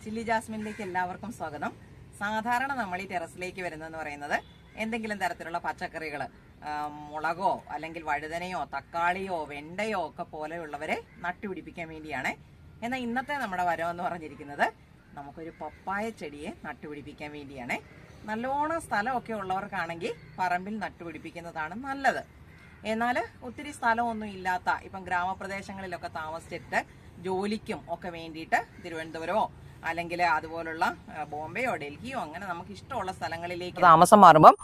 Chilli ജാസ്മിനിലേക്ക് എല്ലാവർക്കും സ്വാഗതം. സാധാരണ നമ്മൾ ഈ ടെറസിലേക്ക് വരുന്നതെന്ന് പറയുന്നത് എന്തെങ്കിലും തരത്തിലുള്ള പച്ചക്കറികൾ, മുളകോ അല്ലെങ്കിൽ വഴുതനയോ തക്കാളിയോ വെണ്ടയോ ഒക്കെ പോലെയുള്ളവരെ നട്ടുപിടിപ്പിക്കാൻ വേണ്ടിയാണ്. എന്നാൽ ഇന്നത്തെ നമ്മുടെ വരവെന്ന് പറഞ്ഞിരിക്കുന്നത് നമുക്കൊരു പപ്പായ ചെടിയെ നട്ടുപിടിപ്പിക്കാൻ വേണ്ടിയാണ്. നല്ലോണം സ്ഥലമൊക്കെ ഉള്ളവർക്കാണെങ്കിൽ പറമ്പിൽ നട്ടുപിടിപ്പിക്കുന്നതാണ് നല്ലത്. എന്നാൽ ഒത്തിരി സ്ഥലമൊന്നും ഇല്ലാത്ത ഇപ്പം ഗ്രാമപ്രദേശങ്ങളിലൊക്കെ താമസിച്ചിട്ട് ജോലിക്കും ഒക്കെ വേണ്ടിയിട്ട് തിരുവനന്തപുരമോ അല്ലെങ്കിൽ അതുപോലുള്ള ബോംബെയോ ഡൽഹിയോ അങ്ങനെ നമുക്ക് ഇഷ്ടമുള്ള സ്ഥലങ്ങളിലേക്ക് താമസം മാറുമ്പം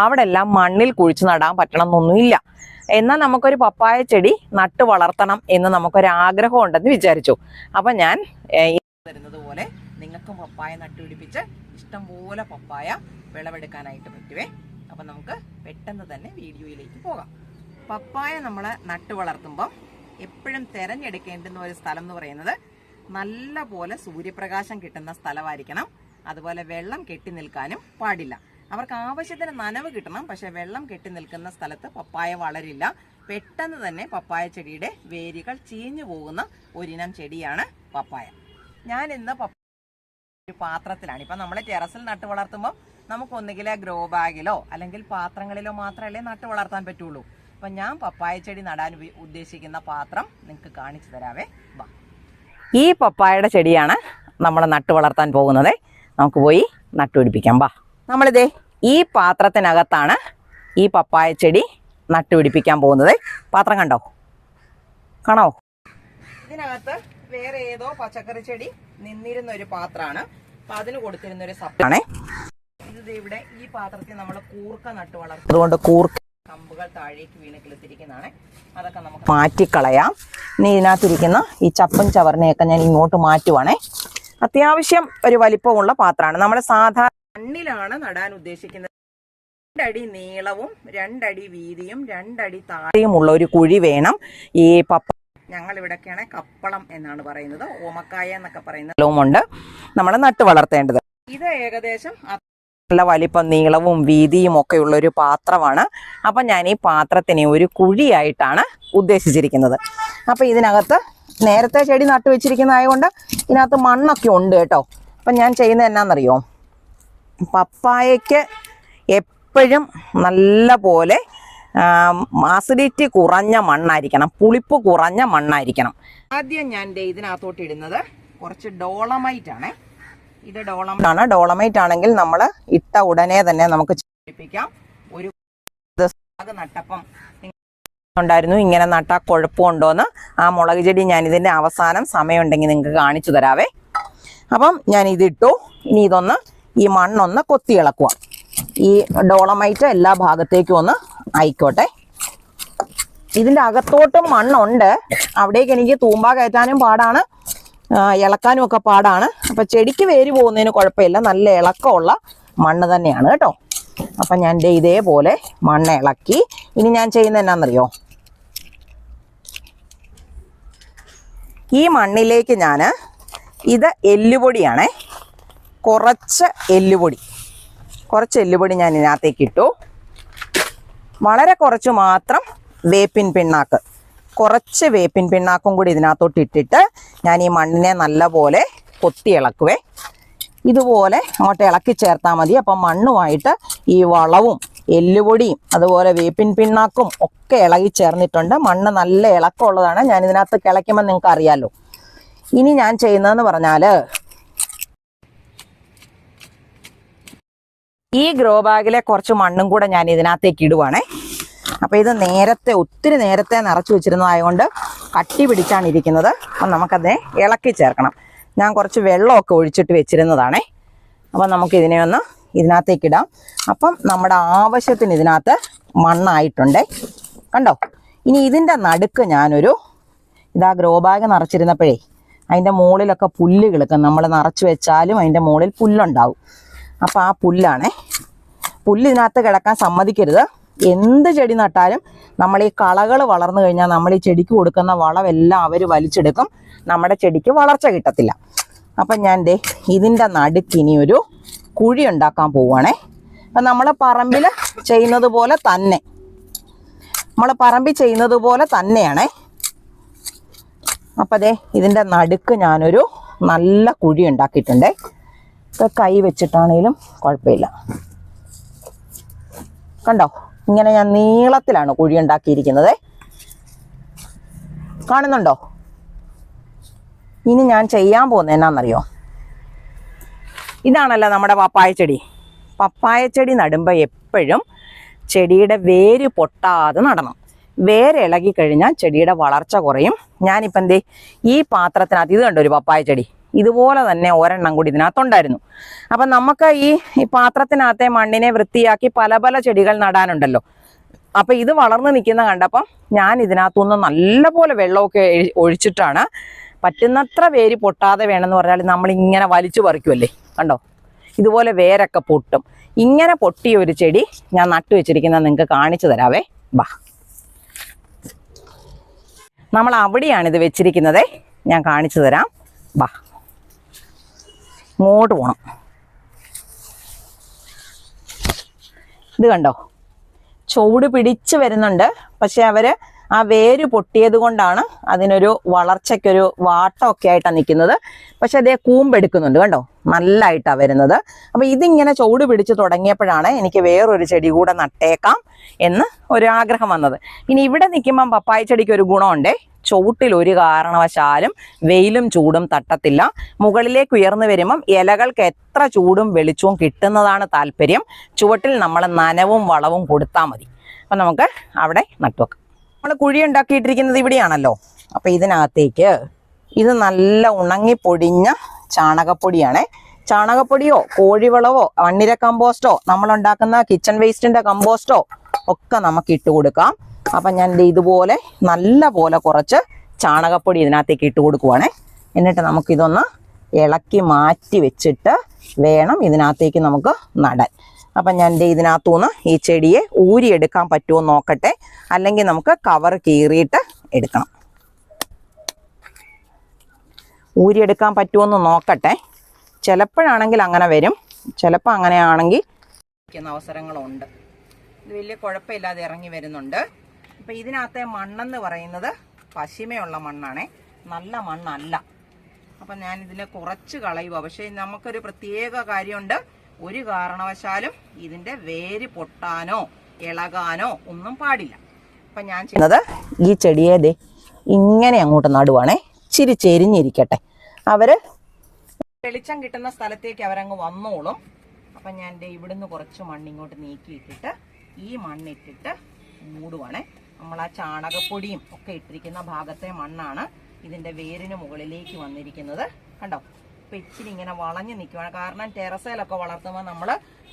അവിടെ എല്ലാം മണ്ണിൽ കുഴിച്ചു നടാൻ പറ്റണമെന്നൊന്നുമില്ല. എന്നാൽ നമുക്കൊരു പപ്പായ ചെടി നട്ടു വളർത്തണം എന്ന് നമുക്കൊരു ആഗ്രഹം ഉണ്ടെന്ന് വിചാരിച്ചു. അപ്പം ഞാൻ തരുന്നത് പോലെ നിങ്ങൾക്കും പപ്പായ നട്ടുപിടിപ്പിച്ച് ഇഷ്ടംപോലെ പപ്പായ വിളവെടുക്കാനായിട്ട് പറ്റുവേ. അപ്പം നമുക്ക് പെട്ടെന്ന് തന്നെ വീഡിയോയിലേക്ക് പോകാം. പപ്പായ നമ്മൾ നട്ടു വളർത്തുമ്പം എപ്പോഴും തിരഞ്ഞെടുക്കേണ്ടുന്ന ഒരു സ്ഥലം എന്ന് പറയുന്നത് നല്ല പോലെ സൂര്യപ്രകാശം കിട്ടുന്ന സ്ഥലമായിരിക്കണം. അതുപോലെ വെള്ളം കെട്ടി നിൽക്കാനും പാടില്ല. അവർക്ക് ആവശ്യത്തിന് നനവ് കിട്ടണം, പക്ഷെ വെള്ളം കെട്ടി നിൽക്കുന്ന സ്ഥലത്ത് പപ്പായ വളരില്ല. പെട്ടെന്ന് തന്നെ പപ്പായ ചെടിയുടെ വേരുകൾ ചീഞ്ഞു പോകുന്ന ഒരിനം ചെടിയാണ് പപ്പായ. ഞാൻ ഇന്ന് ഒരു പാത്രത്തിലാണ്. ഇപ്പം നമ്മൾ ടെറസിൽ നട്ടു വളർത്തുമ്പോൾ നമുക്കൊന്നുകിൽ ഗ്രോ ബാഗിലോ അല്ലെങ്കിൽ പാത്രങ്ങളിലോ മാത്രമല്ലേ നട്ടു വളർത്താൻ പറ്റുള്ളൂ. അപ്പം ഞാൻ പപ്പായ ചെടി നടാൻ ഉദ്ദേശിക്കുന്ന പാത്രം നിങ്ങൾക്ക് കാണിച്ചു തരാവേ. വാ, ഈ പപ്പായയുടെ ചെടിയാണ് നമ്മൾ നട്ടു വളർത്താൻ പോകുന്നത്. നമുക്ക് പോയി നട്ടുപിടിപ്പിക്കാം. വാ, നമ്മളിതേ ഈ പാത്രത്തിനകത്താണ് ഈ പപ്പായ ചെടി നട്ടുപിടിപ്പിക്കാൻ പോകുന്നത്. പാത്രം കണ്ടോ, കാണോ? ഇതിനകത്ത് വേറെ ഏതോ പച്ചക്കറി ചെടി നിന്നിരുന്ന ഒരു പാത്രമാണ്. അപ്പൊ അതിന് കൊടുത്തിരുന്ന ഒരു സപ്ലാണേ ഇത്. ഇവിടെ ഈ പാത്രത്തിൽ നമ്മൾ കൂർക്ക നട്ടു വളർത്തും. അതുകൊണ്ട് കൂർക്ക കമ്പുകൾ താഴേക്ക് വീണ് കിളുത്തിരിക്കുന്നതാണ്. അതൊക്കെ നമുക്ക് മാറ്റിക്കളയാം. ഇനി ഇതിനകത്തിരിക്കുന്ന ഈ ചപ്പും ചവറിനെയൊക്കെ ഞാൻ ഇങ്ങോട്ട് മാറ്റുവാണേ. അത്യാവശ്യം ഒരു വലിപ്പമുള്ള പാത്രമാണ്. നമ്മൾ സാധാരണ മണ്ണിലാണ് നടാൻ ഉദ്ദേശിക്കുന്നത്. 2 അടി നീളവും 2 അടി വീതിയും 2 അടി താഴെയുമുള്ള ഒരു കുഴി വേണം. ഈ ഞങ്ങൾ ഇവിടെയൊക്കെയാണ് കപ്പളം എന്നാണ് പറയുന്നത്, ഓമക്കായ എന്നൊക്കെ പറയുന്നതുമുണ്ട് നമ്മൾ നട്ടു വളർത്തേണ്ടത്. ഇത് ഏകദേശം നല്ല വലിപ്പം നീളവും വീതിയും ഒക്കെ ഉള്ളൊരു പാത്രമാണ്. അപ്പം ഞാൻ ഈ പാത്രത്തിനെ ഒരു കുഴിയായിട്ടാണ് ഉദ്ദേശിച്ചിരിക്കുന്നത്. അപ്പം ഇതിനകത്ത് നേരത്തെ ചെടി നട്ടു വെച്ചിരിക്കുന്നതായതുകൊണ്ട് ഇതിനകത്ത് മണ്ണൊക്കെ ഉണ്ട് കേട്ടോ. അപ്പം ഞാൻ ചെയ്യുന്നത് എന്നാണെന്നറിയോ, പപ്പായയ്ക്ക് എപ്പോഴും നല്ല പോലെ ആസിഡിറ്റി കുറഞ്ഞ മണ്ണായിരിക്കണം, പുളിപ്പ് കുറഞ്ഞ മണ്ണായിരിക്കണം. ആദ്യം ഞാൻ ഇതിനകത്തോട്ട് ഇടുന്നത് കുറച്ച് ഡോളമൈറ്റ് ആണ്. ഇത് ഡോളമൈറ്റ് ആണ്. ഡോളമൈറ്റ് ആണെങ്കിൽ നമ്മൾ ഇട്ട ഉടനെ തന്നെ നമുക്ക് പിടിപ്പിക്കാം. ഒരു നട്ടപ്പം ഉണ്ടായിരുന്നു, ഇങ്ങനെ നട്ടാൽ കുഴപ്പമുണ്ടോയെന്ന്. ആ മുളക് ചെടി ഞാൻ ഇതിൻ്റെ അവസാനം സമയമുണ്ടെങ്കിൽ നിങ്ങൾക്ക് കാണിച്ചു തരാവേ. അപ്പം ഞാൻ ഇതിട്ടു. ഇനി ഇതൊന്ന് ഈ മണ്ണൊന്ന് കൊത്തി ഇളക്കുക. ഈ ഡോളമൈറ്റ് എല്ലാ ഭാഗത്തേക്കും ഒന്ന് ആയിക്കോട്ടെ. ഇതിൻ്റെ അകത്തോട്ടും മണ്ണുണ്ട്. അവിടേക്ക് എനിക്ക് തൂമ്പ കയറ്റാനും പാടാണ്, ഇളക്കാനും ഒക്കെ പാടാണ്. അപ്പം ചെടിക്ക് വേര് പോകുന്നതിന് കുഴപ്പമില്ല, നല്ല ഇളക്കമുള്ള മണ്ണ് തന്നെയാണ് കേട്ടോ. അപ്പം ഞാൻ ഇതേപോലെ മണ്ണ് ഇളക്കി. ഇനി ഞാൻ ചെയ്യുന്നത് എന്നാന്നറിയോ, ഈ മണ്ണിലേക്ക് ഞാൻ ഇത് എല്ലുപൊടിയാണേ, കുറച്ച് എല്ലുപൊടി ഞാൻ ഇതിനകത്തേക്ക് ഇട്ടു. വളരെ കുറച്ച് മാത്രം വേപ്പിൻ പിണ്ണാക്ക്, കുറച്ച് വേപ്പിൻ പിണ്ണാക്കും കൂടി ഇതിനകത്തോട്ട് ഇട്ടിട്ട് ഞാൻ ഈ മണ്ണിനെ നല്ലപോലെ കൊത്തി ഇളക്കുവേ. ഇതുപോലെ അങ്ങോട്ട് ഇളക്കി ചേർത്താൽ മതി. അപ്പം മണ്ണുമായിട്ട് ഈ വളവും എല്ലുപൊടിയും അതുപോലെ വേപ്പിൻ പിണ്ണാക്കും ഒക്കെ ഇളകി ചേർന്നിട്ടുണ്ട്. മണ്ണ് നല്ല ഇളക്കമുള്ളതാണ്. ഞാൻ ഇതിനകത്ത് കിളയ്ക്കുമ്പോൾ നിങ്ങൾക്ക് അറിയാമല്ലോ. ഇനി ഞാൻ ചെയ്യുന്നതെന്ന് പറഞ്ഞാൽ ഈ ഗ്രോ ബാഗിലെ കുറച്ച് മണ്ണും കൂടെ ഞാൻ ഇതിനകത്തേക്ക് ഇടുവാണേ. അപ്പോൾ ഇത് ഒത്തിരി നേരത്തെ നിറച്ച് വെച്ചിരുന്നതായതുകൊണ്ട് കട്ടി പിടിച്ചാണ് ഇരിക്കുന്നത്. അപ്പം നമുക്കതിനെ ഇളക്കി ചേർക്കണം. ഞാൻ കുറച്ച് വെള്ളമൊക്കെ ഒഴിച്ചിട്ട് വെച്ചിരുന്നതാണേ. അപ്പം നമുക്കിതിനെ ഒന്ന് ഇതിനകത്തേക്കിടാം. അപ്പം നമ്മുടെ ആവശ്യത്തിന് ഇതിനകത്ത് മണ്ണായിട്ടുണ്ടേ, കണ്ടോ? ഇനി ഇതിൻ്റെ നടുക്ക് ഇതാ ഗ്രോ ബാഗ് നിറച്ചിരുന്നപ്പോഴേ അതിൻ്റെ മുകളിലൊക്കെ പുല്ല് കിളുക്കും. നമ്മൾ നിറച്ച് വെച്ചാലും അതിൻ്റെ മുകളിൽ പുല്ലുണ്ടാവും. അപ്പം ആ പുല്ല് ഇതിനകത്ത് കിടക്കാൻ സമ്മതിക്കരുത്. എന്ത് ചെടി നട്ടാലും നമ്മൾ ഈ കളകൾ വളർന്നു കഴിഞ്ഞാൽ നമ്മൾ ഈ ചെടിക്ക് കൊടുക്കുന്ന വളമെല്ലാം അവർ വലിച്ചെടുക്കും. നമ്മുടെ ചെടിക്ക് വളർച്ച കിട്ടത്തില്ല. അപ്പം ഞാൻ ഇതിൻ്റെ നടുക്കിനി ഒരു കുഴി ഉണ്ടാക്കാൻ പോവുകയാണേ. അപ്പം നമ്മൾ പറമ്പിൽ ചെയ്യുന്നത് പോലെ തന്നെയാണേ. അപ്പം ഇതിൻ്റെ നടുക്ക് ഞാനൊരു നല്ല കുഴി ഉണ്ടാക്കിയിട്ടുണ്ട്. ഇപ്പം കൈ വെച്ചിട്ടാണേലും കുഴപ്പമില്ല. കണ്ടോ, ഇങ്ങനെ ഞാൻ നീളത്തിലാണ് കുഴി ഉണ്ടാക്കിയിരിക്കുന്നത്. കാണുന്നുണ്ടോ? ഇനി ഞാൻ ചെയ്യാൻ പോകുന്നത് എന്നാന്നറിയോ? ഇതാണല്ലോ നമ്മുടെ പപ്പായ ചെടി. പപ്പായ ചെടി നടുമ്പോൾ എപ്പോഴും ചെടിയുടെ വേര് പൊട്ടാതെ നടണം. വേര് ഇളകി കഴിഞ്ഞാൽ ചെടിയുടെ വളർച്ച കുറയും. ഞാനിപ്പോൾ എന്തേ ഈ പാത്രത്തിനകത്ത് ഇത് കണ്ടോ, ഒരു പപ്പായ ചെടി ഇതുപോലെ തന്നെ ഒരെണ്ണം കൂടി ഇതിനകത്തുണ്ടായിരുന്നു. അപ്പം നമുക്ക് ഈ പാത്രത്തിനകത്തെ മണ്ണിനെ വൃത്തിയാക്കി പല പല ചെടികൾ നടാനുണ്ടല്ലോ. അപ്പം ഇത് വളർന്നു നിൽക്കുന്ന കണ്ടപ്പം ഞാൻ ഇതിനകത്തുനിന്ന് നല്ലപോലെ വെള്ളമൊക്കെ ഒഴിച്ചിട്ടാണ്, പറ്റുന്നത്ര വേര് പൊട്ടാതെ വേണമെന്ന് പറഞ്ഞാൽ നമ്മളിങ്ങനെ വലിച്ചു പറിക്കുമല്ലേ, കണ്ടോ ഇതുപോലെ വേരൊക്കെ പൊട്ടും. ഇങ്ങനെ പൊട്ടിയ ഒരു ചെടി ഞാൻ നട്ടു വെച്ചിരിക്കുന്നത് നിങ്ങൾക്ക് കാണിച്ചു തരാവേ. ബാ, നമ്മൾ അവിടെയാണിത് വെച്ചിരിക്കുന്നത്. ഞാൻ കാണിച്ചു തരാം. ബാ, ഇങ്ങോട്ട് പോകണം. ഇത് കണ്ടോ, ചൂട് പിടിച്ച് വരുന്നുണ്ട്. പക്ഷെ അവർ ആ വേര് പൊട്ടിയത് കൊണ്ടാണ് അതിനൊരു വളർച്ചയ്ക്കൊരു വാട്ടമൊക്കെ ആയിട്ടാണ് നിൽക്കുന്നത്. പക്ഷെ അതേ കൂമ്പെടുക്കുന്നുണ്ട്, കണ്ടോ നല്ലതായിട്ടാണ് വരുന്നത്. അപ്പം ഇതിങ്ങനെ ചൂട് പിടിച്ച് തുടങ്ങിയപ്പോഴാണ് എനിക്ക് വേറൊരു ചെടി കൂടെ നട്ടേക്കാം എന്ന് ഒരു ആഗ്രഹം വന്നത്. ഇനി ഇവിടെ നിൽക്കുമ്പം പപ്പായ ചെടിക്ക് ഒരു ഗുണമുണ്ടേ, ചുവട്ടിൽ ഒരു കാരണവശാലും വെയിലും ചൂടും തട്ടത്തില്ല. മുകളിലേക്ക് ഉയർന്നു വരുമ്പം ഇലകൾക്ക് എത്ര ചൂടും വെളിച്ചവും കിട്ടുന്നതാണ് താല്പര്യം. ചുവട്ടിൽ നമ്മൾ നനവും വളവും കൊടുത്താൽ മതി. അപ്പം നമുക്ക് അവിടെ നട്ടുവെക്കാം. നമ്മൾ കുഴി ഉണ്ടാക്കിയിട്ടിരിക്കുന്നത് ഇവിടെയാണല്ലോ. അപ്പം ഇതിനകത്തേക്ക് ഇത് നല്ല ഉണങ്ങിപ്പൊടിഞ്ഞ ചാണകപ്പൊടിയാണേ. ചാണകപ്പൊടിയോ കോഴിവളവോ മണ്ണിര കമ്പോസ്റ്റോ നമ്മളുണ്ടാക്കുന്ന കിച്ചൺ വേസ്റ്റിൻ്റെ കമ്പോസ്റ്റോ ഒക്കെ നമുക്ക് ഇട്ട് കൊടുക്കാം. അപ്പം ഞാൻ ഇതുപോലെ നല്ല പോലെ കുറച്ച് ചാണകപ്പൊടി ഇതിനകത്തേക്ക് ഇട്ട് കൊടുക്കുവാണേ. എന്നിട്ട് നമുക്കിതൊന്ന് ഇളക്കി മാറ്റി വെച്ചിട്ട് വേണം ഇതിനകത്തേക്ക് നമുക്ക് നടാൻ. അപ്പം ഞാൻ ഇതിനകത്തുനിന്ന് ഈ ചെടിയെ ഊരിയെടുക്കാൻ പറ്റുമോ നോക്കട്ടെ, അല്ലെങ്കിൽ നമുക്ക് കവർ കീറിയിട്ട് എടുക്കണം. ഊരിയെടുക്കാൻ പറ്റുമോ നോക്കട്ടെ. ചിലപ്പോഴാണെങ്കിൽ അങ്ങനെ വരും, ചിലപ്പോൾ അങ്ങനെയാണെങ്കിൽ അവസരങ്ങളുണ്ട്. ഇത് വലിയ കുഴപ്പമില്ലാതെ ഇറങ്ങി വരുന്നുണ്ട്. അപ്പം ഇതിനകത്തെ മണ്ണെന്ന് പറയുന്നത് പശിമയുള്ള മണ്ണാണേ, നല്ല മണ്ണല്ല. അപ്പം ഞാനിതിനെ കുറച്ച് കളയുക. പക്ഷേ നമുക്കൊരു പ്രത്യേക കാര്യമുണ്ട്, ഒരു കാരണവശാലും ഇതിൻ്റെ വേര് പൊട്ടാനോ ഇളകാനോ ഒന്നും പാടില്ല. അപ്പം ഞാൻ ചെയ്യുന്നത് ഈ ചെടിയെ ഇങ്ങനെ അങ്ങോട്ട് നടുവാണേ. ഇച്ചിരി ചെരിഞ്ഞിരിക്കട്ടെ, അവർ വെളിച്ചം കിട്ടുന്ന സ്ഥലത്തേക്ക് അവരങ്ങ് വന്നോളും. അപ്പം ഞാൻ ഇവിടുന്ന് കുറച്ച് മണ്ണിങ്ങോട്ട് നീക്കിയിട്ടിട്ട് ഈ മണ്ണിട്ടിട്ട് മൂടുവാണേ. നമ്മൾ ആ ചാണകപ്പൊടിയും ഒക്കെ ഇട്ടിരിക്കുന്ന ഭാഗത്തെ മണ്ണാണ് ഇതിൻ്റെ വേരിന് മുകളിലേക്ക് വന്നിരിക്കുന്നത്. കണ്ടോ, ഇപ്പം ഇച്ചിരി ഇങ്ങനെ വളഞ്ഞു നിൽക്കുവാണ്. കാരണം ടെറസയിലൊക്കെ വളർത്തുമ്പോൾ നമ്മൾ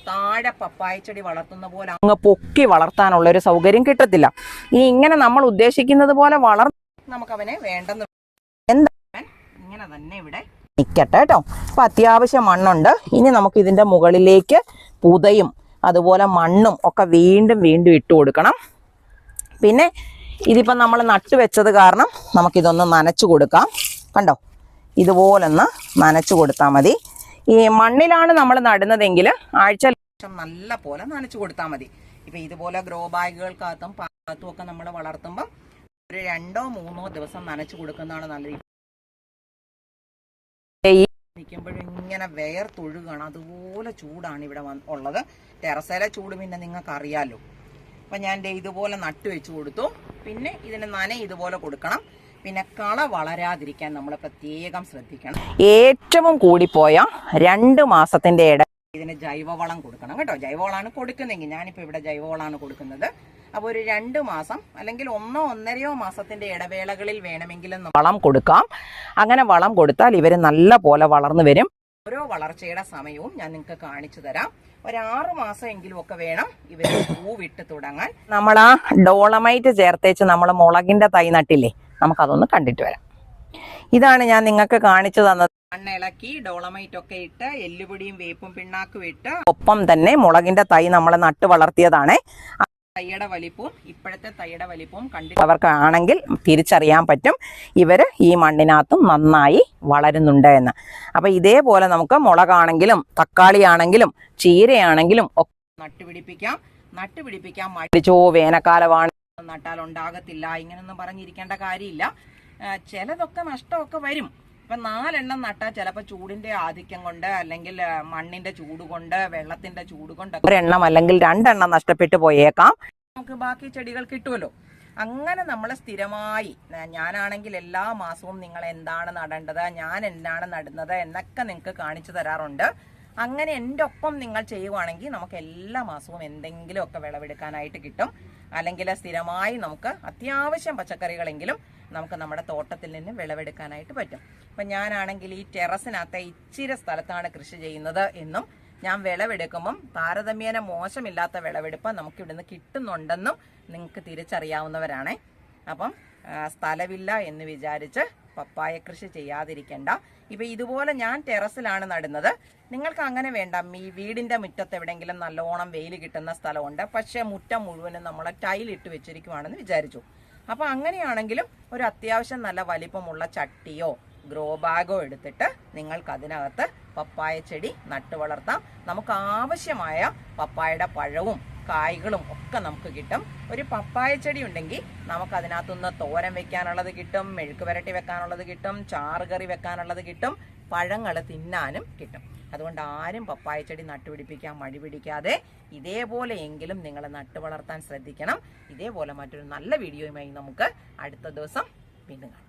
താഴെ പപ്പായ ചെടി വളർത്തുന്ന പോലെ അങ്ങ് പൊക്കി വളർത്താനുള്ളൊരു സൗകര്യം കിട്ടത്തില്ല. ഇനി ഇങ്ങനെ നമ്മൾ ഉദ്ദേശിക്കുന്നത് പോലെ നമുക്കവനെ വേണ്ടെന്ന് എന്താ ഇങ്ങനെ തന്നെ ഇവിടെ നിൽക്കട്ടെ കേട്ടോ. അപ്പം അത്യാവശ്യം മണ്ണുണ്ട്. ഇനി നമുക്ക് ഇതിൻ്റെ മുകളിലേക്ക് പുതയും അതുപോലെ മണ്ണും ഒക്കെ വീണ്ടും വീണ്ടും ഇട്ട് കൊടുക്കണം. പിന്നെ ഇതിപ്പം നമ്മൾ നട്ടുവെച്ചത് കാരണം നമുക്കിതൊന്ന് നനച്ചു കൊടുക്കാം. കണ്ടോ, ഇതുപോലൊന്ന് നനച്ചു കൊടുത്താൽ മതി. ഈ മണ്ണിലാണ് നമ്മൾ നടുന്നതെങ്കിൽ ആഴ്ച നല്ല പോലെ നനച്ചു കൊടുത്താൽ മതി. ഇപ്പം ഇതുപോലെ ഗ്രോ ബാഗുകൾക്കകത്തും പാകത്തും ഒക്കെ നമ്മൾ വളർത്തുമ്പം ഒരു 2-3 ദിവസം നനച്ചു കൊടുക്കുന്നതാണ് നല്ലത്. നിൽക്കുമ്പോഴും ഇങ്ങനെ വേർത്തൊഴുകാണ്, അതുപോലെ ചൂടാണ് ഇവിടെ ഉള്ളത്. ടെറസയിലെ ചൂട് പിന്നെ നിങ്ങൾക്ക് അറിയാമല്ലോ. അപ്പം ഞാൻ ഇതുപോലെ നട്ടു വെച്ച് കൊടുത്തു. പിന്നെ ഇതിന് നന ഇതുപോലെ കൊടുക്കണം. പിന്നെ കള വളരാതിരിക്കാൻ നമ്മൾ പ്രത്യേകം ശ്രദ്ധിക്കണം. ഏറ്റവും കൂടിപ്പോയ 2 മാസത്തിൻ്റെ ഇതിന് ജൈവവളം കൊടുക്കണം കേട്ടോ. ജൈവവളമാണ് കൊടുക്കുന്നെങ്കിൽ, ഞാനിപ്പോൾ ഇവിടെ ജൈവവളമാണ് കൊടുക്കുന്നത്. അപ്പോൾ ഒരു 2 മാസം അല്ലെങ്കിൽ 1-1.5 മാസത്തിൻ്റെ ഇടവേളകളിൽ വേണമെങ്കിലും വളം കൊടുക്കാം. അങ്ങനെ വളം കൊടുത്താൽ ഇവർ നല്ല പോലെ വളർന്നു വരും. ഓരോ വളർച്ചയുടെ സമയവും ഞാൻ നിങ്ങൾക്ക് കാണിച്ചു തരാം. ഒരു 6 മാസം എങ്കിലും ഒക്കെ വേണം ഇവർ പൂവിട്ട് തുടങ്ങാൻ. നമ്മൾ ആ ഡോളമൈറ്റ് ചേർത്തേച്ച് നമ്മൾ മുളകിൻ്റെ തൈ നട്ടില്ലേ, നമുക്കതൊന്ന് കണ്ടിട്ട് വരാം. ഇതാണ് ഞാൻ നിങ്ങൾക്ക് കാണിച്ചു തന്നത്. മണ്ണിളക്കി ഡോളമൈറ്റ് ഒക്കെ ഇട്ട് എല്ലുപൊടിയും വേപ്പും പിണ്ണാക്കും ഇട്ട് ഒപ്പം തന്നെ മുളകിൻ്റെ തൈ നമ്മൾ നട്ട് വളർത്തിയതാണ്. തൈയുടെ വലിപ്പവും ഇപ്പോഴത്തെ തൈയുടെ വലിപ്പവും കണ്ടിട്ട് അവർക്കാണെങ്കിൽ തിരിച്ചറിയാൻ പറ്റും ഇവർ ഈ മണ്ണിനകത്തും നന്നായി വളരുന്നുണ്ട് എന്ന്. അപ്പം ഇതേപോലെ നമുക്ക് മുളകാണെങ്കിലും തക്കാളി ആണെങ്കിലും ചീരയാണെങ്കിലും ഒക്കെ നട്ടുപിടിപ്പിക്കാം. മടിച്ചോ വേനൽക്കാലമാണ് നട്ടാൽ ഉണ്ടാകത്തില്ല ഇങ്ങനൊന്നും പറഞ്ഞിരിക്കേണ്ട കാര്യമില്ല. ചിലതൊക്കെ നഷ്ടമൊക്കെ വരും. ഇപ്പൊ 4 എണ്ണം നട്ടാൽ ചിലപ്പോൾ ചൂടിന്റെ ആധിക്യം കൊണ്ട് അല്ലെങ്കിൽ മണ്ണിന്റെ ചൂട് കൊണ്ട് വെള്ളത്തിന്റെ ചൂട് കൊണ്ട് 1 എണ്ണം അല്ലെങ്കിൽ 2 എണ്ണം നഷ്ടപ്പെട്ടു പോയേക്കാം. നമുക്ക് ബാക്കി ചെടികൾ കിട്ടുമല്ലോ. അങ്ങനെ നമ്മൾ സ്ഥിരമായി, ഞാനാണെങ്കിൽ എല്ലാ മാസവും നിങ്ങൾ എന്താണ് നടേണ്ടത്, ഞാൻ എന്താണ് നടുന്നത് എന്നൊക്കെ നിങ്ങൾക്ക് കാണിച്ചു തരാറുണ്ട്. അങ്ങനെ എൻ്റെ ഒപ്പം നിങ്ങൾ ചെയ്യുവാണെങ്കിൽ നമുക്ക് എല്ലാ മാസവും എന്തെങ്കിലുമൊക്കെ വിളവെടുക്കാനായിട്ട് കിട്ടും. അല്ലെങ്കിൽ സ്ഥിരമായി നമുക്ക് അത്യാവശ്യം പച്ചക്കറികളെങ്കിലും നമുക്ക് നമ്മുടെ തോട്ടത്തിൽ നിന്ന് വിളവെടുക്കാനായിട്ട് പറ്റും. അപ്പം ഞാനാണെങ്കിൽ ഈ ടെറസിനകത്തെ ഇച്ചിരി സ്ഥലത്താണ് കൃഷി ചെയ്യുന്നത് എന്നും ഞാൻ വിളവെടുക്കുമ്പം താരതമ്യേന മോശമില്ലാത്ത വിളവെടുപ്പ് നമുക്ക് ഇവിടുന്ന് കിട്ടുന്നുണ്ടെന്നും നിങ്ങൾക്ക് തിരിച്ചറിയാവുന്നവരാണേ. അപ്പം സ്ഥലമില്ല എന്ന് വിചാരിച്ച് പപ്പായ കൃഷി ചെയ്യാതിരിക്കണ്ട. ഇപ്പം ഇതുപോലെ ഞാൻ ടെറസിലാണ് നടുന്നത്. നിങ്ങൾക്ക് അങ്ങനെ വേണ്ട, ഈ വീടിൻ്റെ മുറ്റത്ത് എവിടെയെങ്കിലും നല്ലോണം വെയിൽ കിട്ടുന്ന സ്ഥലമുണ്ട്, പക്ഷേ മുറ്റം മുഴുവനും നമ്മൾ ടൈലിട്ട് വെച്ചിരിക്കുവാണെന്ന് വിചാരിച്ചു. അപ്പം അങ്ങനെയാണെങ്കിലും ഒരു അത്യാവശ്യം നല്ല വലിപ്പമുള്ള ചട്ടിയോ ഗ്രോ ബാഗോ എടുത്തിട്ട് നിങ്ങൾക്ക് അതിനകത്ത് പപ്പായ ചെടി നട്ടു വളർത്താം. നമുക്ക് ആവശ്യമായ പപ്പായയുടെ പഴവും കായ്കളും ഒക്കെ നമുക്ക് കിട്ടും. ഒരു പപ്പായ ചെടി ഉണ്ടെങ്കിൽ നമുക്ക് അതിനകത്തുനിന്ന് തോരൻ വെക്കാനുള്ളത് കിട്ടും, മെഴുക്ക് പുരട്ടി വെക്കാനുള്ളത് കിട്ടും, ചാറുകറി വെക്കാനുള്ളത് കിട്ടും, പഴങ്ങൾ തിന്നാനും കിട്ടും. അതുകൊണ്ട് ആരും പപ്പായ ചെടി നട്ടുപിടിപ്പിക്കാൻ മടി പിടിക്കാതെ ഇതേപോലെയെങ്കിലും നിങ്ങൾ നട്ടു വളർത്താൻ ശ്രദ്ധിക്കണം. ഇതേപോലെ മറ്റൊരു നല്ല വീഡിയോയുമായി നമുക്ക് അടുത്ത ദിവസം വീണ്ടും കാണാം.